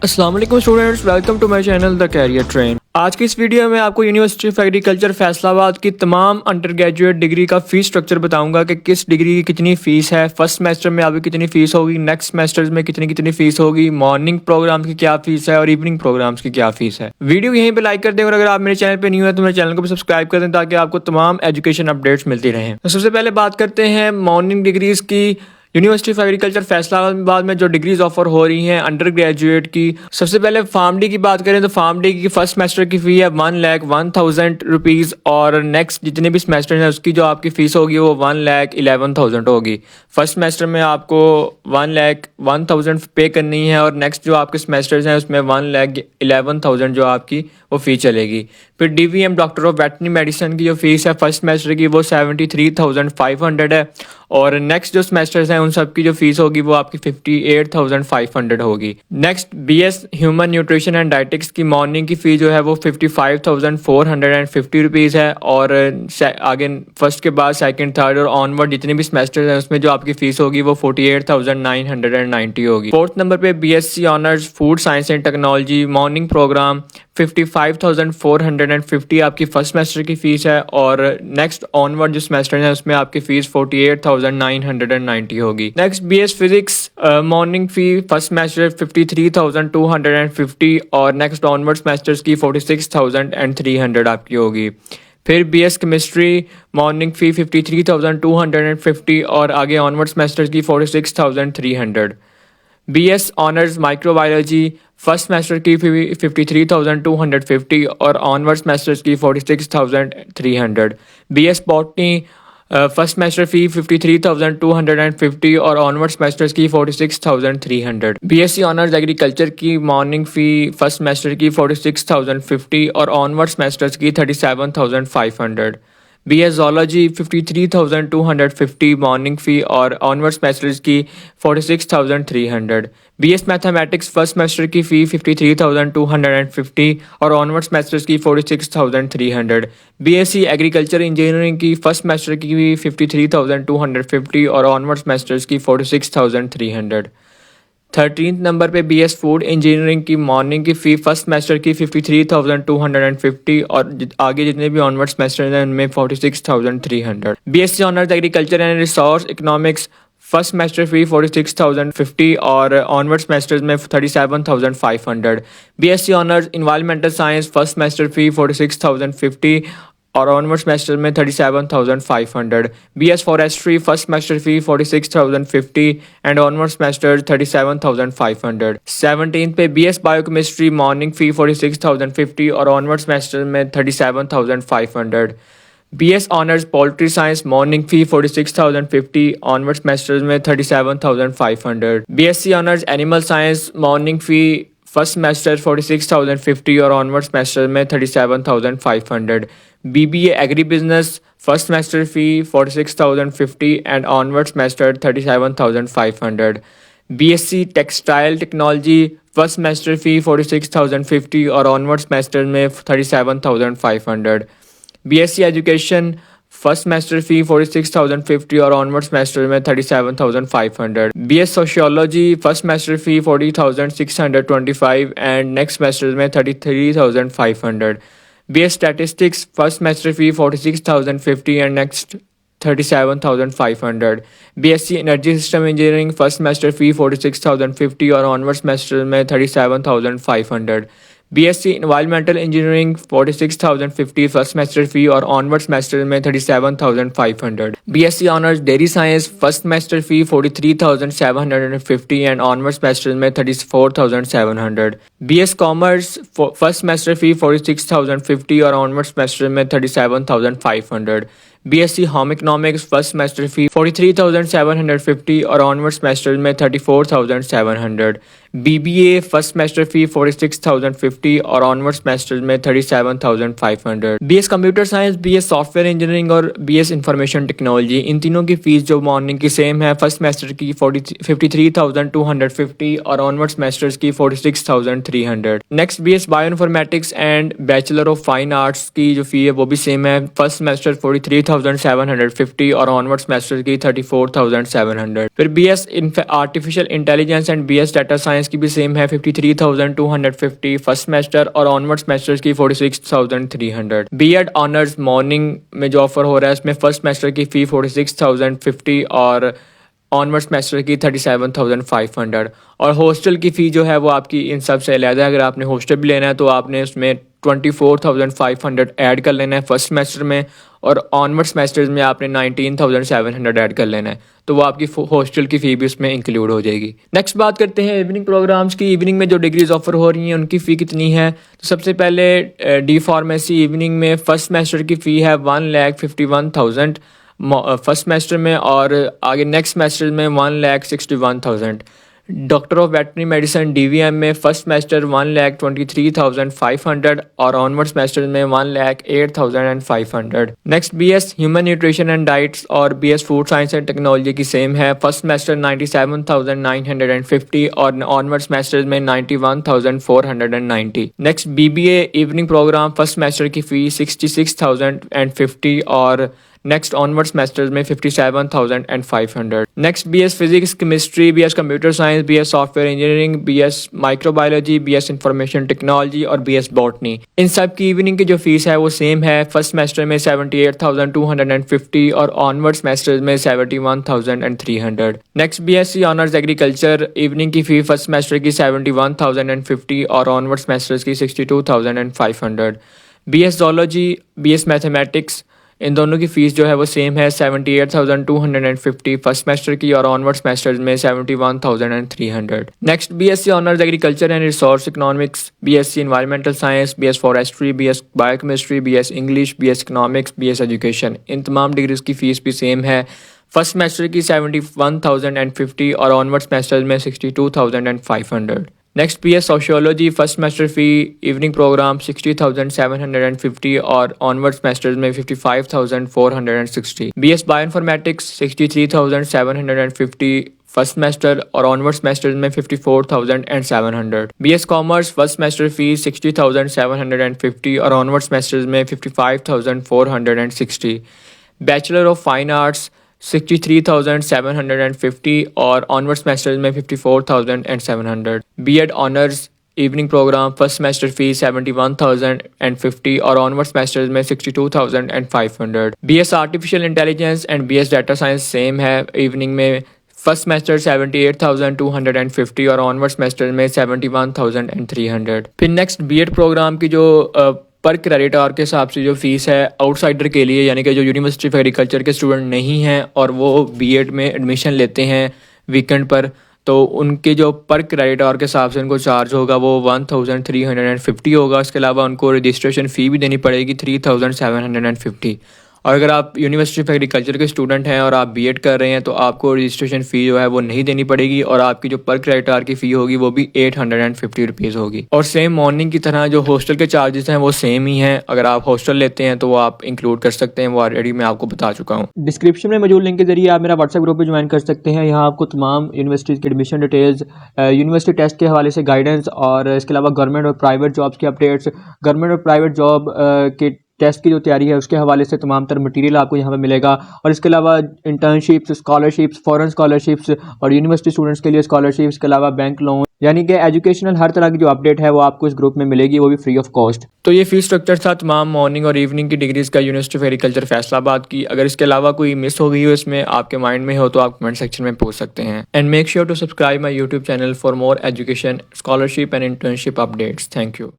अस्सलाम वालेकुम students, welcome to my channel the career train. आज की इस वीडियो में आपको यूनिवर्सिटी ऑफ एग्रीकल्चर फैसलाबाद की तमाम अंडर ग्रेजुएट डिग्री का फीस स्ट्रक्चर बताऊंगा कि किस डिग्री की कितनी फीस है, फर्स्ट सेमेस्टर में आपकी कितनी फीस होगी, नेक्स्ट सेमेस्टर में कितनी कितनी फीस होगी, मॉर्निंग प्रोग्राम की क्या फीस है और इवनिंग प्रोग्राम्स की क्या फीस है। वीडियो यहीं पे लाइक कर दें और अगर आप मेरे चैनल पे न्यू है तो मेरे चैनल को भी सब्सक्राइब कर दें ताकि आपको तमाम एजुकेशन अपडेट्स मिलती रहें। तो सबसे पहले बात करते हैं मॉर्निंग डिग्रीज की। यूनिवर्सिटी ऑफ एग्रीकल्चर फैसलाबाद में जो डिग्रीज ऑफर हो रही हैं अंडर ग्रेजुएट की, सबसे पहले फार्म डी की बात करें तो फार्म डी की फर्स्ट सेमेस्टर की फी है 1,01,000 रुपीज़ और नेक्स्ट जितने भी सेमेस्टर हैं उसकी जो आपकी फीस होगी वो 1,11,000 होगी। फर्स्ट सेमेस्टर में आपको 1,01,000 पे करनी है और नेक्स्ट जो आपके सेमेस्टर्स हैं उसमें 1,11,000 जो आपकी वो फी चलेगी। फिर DVM doctor of veterinary medicine की जो फीस है फर्स्ट सेमेस्टर की वो 73,500 है और नेक्स्ट जो सेमेस्टर्स हैं उन सब की जो फीस होगी वो आपकी 58,500 होगी। Next BS human nutrition and dietetics की मॉर्निंग की फी जो है वो 55,450 रुपीज़ है और आगे फर्स्ट के बाद सेकंड थर्ड और ऑनवर्ड जितने भी सेमेस्टर्स हैं उसमें जो आपकी फीस होगी वो 48,990 होगी। फोर्थ नंबर पे BSc honours food science and technology morning programme 55,450 आपकी फर्स्ट सेमेस्टर की फीस है और नेक्स्ट ऑनवर्ड जो सेमेस्टर है उसमें आपकी फीस 48,990 होगी। Next BS physics morning fee first semester 53,250 और नेक्स्ट ऑनवर्ड सेमेस्टर्स की 46,300 आपकी होगी। फिर BS केमिस्ट्री मॉर्निंग फी 53,250 और आगे ऑनवर्ड सेमेस्टर्स की 46,300। BS honours microbiology first semester की 53,250 और ऑनवर्ड सेमेस्टर्स की 46,300। BS बॉटनी फर्स्ट सेमेस्टर फी 53,250 और ऑनवर्ड सेमेस्टर्स की 46,300। BSc ऑनर्स एग्रीकल्चर की मॉर्निंग फी फर्स्ट सेमेस्टर की 46,050 और ऑनवर्ड सेमेस्टर्स की 37,500। BS जोलॉजी 53,250 मॉर्निंग फ़ी और ऑनवर्ड सेमेस्टर्स की 46,300। BS मैथमेटिक्स फर्स्ट सेमेस्टर की फ़ी 53,250 और ऑनवर्ड सेमेस्टर्स की 46,300। BSc एग्रीकल्चर इंजीनियरिंग की फर्स्ट सेमेस्टर की फ़ी 53,250 और ऑनवर्ड सेमेस्टर्स की 46,300। 13th नंबर पे BS फूड इंजीनियरिंग की मॉर्निंग की फ़ी फर्स्ट सेमेस्टर की 53,250 और आगे जितने भी ऑनवर्ड सेमेस्टर हैं उनमें 46,300। BSc honours agriculture and resource economics first semester fee 46,050 और ऑनवर्ड सेमेस्टर्स में 37,500। BSc honours environmental science first semester fee 46,050 और ऑनवर्ड सेमेस्टर में 37,500। BS forestry first semester fee 46,050 and onward semester 37,500। 17th पे BS biochemistry morning fee 46,050 और onward semester में 37,500। BS honours poultry science morning fee 46,050 onward semester में 37,500। BSc honours animal science morning fee first semester 46,050 और onward semester में 37,500। BBA agri business first semester fee 46,050 and onward semester 37,500। BSc textile technology first semester fee 46,050 और onward semester में 37,500। BSc education first semester fee 46,050 और onward semester में 37,500। BS sociology first semester fee 40,625 and next semester में 33,500। BS statistics first semester fee 46,050 and next 37,500। BSc energy system engineering first semester fee 46,050 और onward semester में 37,500। BSc environmental engineering 46,050 first semester fee और onward semester में 37,500। BSc honours dairy science first semester fee 43,750 and onward semester में 34,700। BS commerce first semester fee 46,050 और onward semester में 37,500। BSc home economics first semester fee 43,750 और onward semester में 34,700। BBA first semester fee 46,050 और onward semester में 37,500। BS computer science, BS software engineering और BS information technology in तीनों की fees जो मॉर्निंग की सेम है। फर्स्ट सेमेस्टर की 53,250 और ऑनवर्ड सेमेस्टर्स की 46,300। Next BS bio informatics and bachelor of fine arts की जो फी है वो भी सेम है। फर्स्ट सेमेस्टर 43,750 और ऑनवर्ड सेमेस्टर की 34,700। फिर BS artificial intelligence and BS data science science की भी सेम है 53,250 फर्स्ट सेमेस्टर और ऑनवर्ड सेमेस्टर्स की 46,300। बीएड ऑनर्स मॉर्निंग में जो ऑफर हो रहा है इसमें फर्स्ट सेमेस्टर की फ़ी 46,050 और ऑनवर्ड सेमेस्टर की 37,500 और हॉस्टल की फ़ी जो है वो आपकी इन सब से अलग है। अगर आपने हॉस्टल भी लेना है तो आपने उसमें 24,500 ऐड कर लेना है फर्स्ट सेमेस्टर में और ऑनवर्ड सेमेस्टर्स में आपने 19,700 ऐड कर लेना है, तो वो आपकी हॉस्टल की फ़ी भी उसमें इंक्लूड हो जाएगी। नेक्स्ट बात करते हैं इवनिंग प्रोग्राम्स की। इवनिंग में जो डिग्रीज ऑफर हो रही हैं उनकी फ़ी कितनी है। तो सबसे पहले डी फार्मेसी इवनिंग में फ़र्स्ट सेमेस्टर की फ़ी है 1,51,000 फर्स्ट सेमेस्टर में और आगे नेक्स्ट सेमेस्टर में 1,61,000। Doctor of veterinary medicine DVM में फर्स्ट सेमेस्टर 1,23,500 और ऑनवर्ड सेमेस्टर में 1,08,500। Next BS human nutrition and diets और BS food science and technology की सेम है। फर्स्ट सेमेस्टर 97,950 और ऑनवर्ड सेमेस्टर में 91,490। Next BBA evening programme first semester की fee 66,050 और नेक्स्ट ऑनवर्ड सेमेस्टर्स में 57,500। Next BS physics chemistry, BS computer science, BS software engineering, BS microbiology, BS information technology और BS botany, इन सब की evening की जो फीस है वो सेम है। फर्स्ट सेमेस्टर में 78,250 और ऑनवर्ड सेमेस्टर्स में 71,300। Next BSc honours agriculture evening की फी फर्स्ट सेमेस्टर की 71,050 और ऑनवर्ड सेमेस्टर्स की 62,500। बीएस ज़ूलॉजी, बीएस मैथमेटिक्स, इन दोनों की फ़ीस जो है वो सेम है 78,250 फर्स्ट सेमेस्टर की और ऑनवर्ड सेमेस्टर्स में 71,300। Next BSc honours agriculture and resource economics, BSc environmental science, BS forestry, BS biochemistry, BS English, BS economics, BS education, इन तमाम डिग्रीज की फ़ीस भी सेम है। फर्स्ट सेमेस्टर की 71,050 और ऑनवर्ड सेमेस्टर्स में 62,500। Next BS sociology first semester fee evening programme 60,750 और onward semesters में 55,460। बीएस बायोइन्फॉर्मेटिक्स 63,750 फर्स्ट सेमेस्टर और ऑनवर्ड सेमेस्टर्स में 54,700। BS commerce first semester fee 60,750 और ऑनवर्ड सेमेस्टर्स में 55,460। बैचलर ऑफ फाइन आर्ट्स 63,750 और ऑनवर्ड सेमेस्टर्स में 54,700। BEd honours evening programme first semester fee 71,050 और onward semesters में 62,500। BS artificial intelligence and BS data science same है। Evening में first semester 78,250 और onward semester में 71,300। फिर नेक्स्ट बीएड प्रोग्राम की जो पर क्रेडिट आवर के हिसाब से जो फ़ीस है आउटसाइडर के लिए, यानी कि जो यूनिवर्सिटी ऑफ एग्रीकल्चर के स्टूडेंट नहीं हैं और वो बीएड में एडमिशन लेते हैं वीकेंड पर, तो उनके जो पर क्रेडिट आवर के हिसाब से उनको चार्ज होगा वो 1,350 होगा। इसके अलावा उनको रजिस्ट्रेशन फ़ी भी देनी पड़ेगी 3,750। और अगर आप यूनिवर्सिटी ऑफ एग्रीकल्चर के स्टूडेंट हैं और आप बीएड कर रहे हैं तो आपको रजिस्ट्रेशन फ़ी जो है वो नहीं देनी पड़ेगी और आपकी जो पर क्रेडिट आवर की फ़ी होगी वो भी 850 रुपीज़ होगी। और सेम मॉर्निंग की तरह जो हॉस्टल के चार्जेस हैं वो सेम ही हैं। अगर आप हॉस्टल लेते हैं तो वो आप इंक्लूड कर सकते हैं, वो ऑलरेडी मैं आपको बता चुका हूँ। डिस्क्रिप्शन में मौजूद लिंक के जरिए आप मेरा व्हाट्सएप ग्रुप पर ज्वाइन कर सकते हैं। यहाँ आपको तमाम यूनिवर्सिटीज़ की एडमिशन डिटेल्स, यूनिवर्सिटी टेस्ट के हवाले से गाइडेंस और इसके अलावा गवर्नमेंट और प्राइवेट जॉब्स की अपडेट्स, गवर्नमेंट और प्राइवेट जॉब के टेस्ट की जो तैयारी है उसके हवाले से तमाम तर मटेरियल आपको यहाँ पे मिलेगा। और इसके अलावा इंटर्नशिप्स, स्कॉलरशिप्स, फॉरेन स्कॉलरशिप्स और यूनिवर्सिटी स्टूडेंट्स के लिए स्कॉलरशिप्स, इसके अलावा बैंक लोन, यानी कि एजुकेशनल हर तरह की जो अपडेट है वो आपको इस ग्रुप में मिलेगी, वो भी फ्री ऑफ कॉस्ट। तो ये फीस स्ट्रक्चर था तमाम मॉर्निंग और इवनिंग की डिग्रीज का यूनिवर्सिटी ऑफ एग्रीकल्चर फैसलाबाद की। अगर इसके अलावा कोई मिस हो गई हो इसमें आपके माइंड में हो तो आप कमेंट सेक्शन में पूछ सकते हैं। And make sure to subscribe my YouTube channel for more education, scholarship and internship updates. Thank you.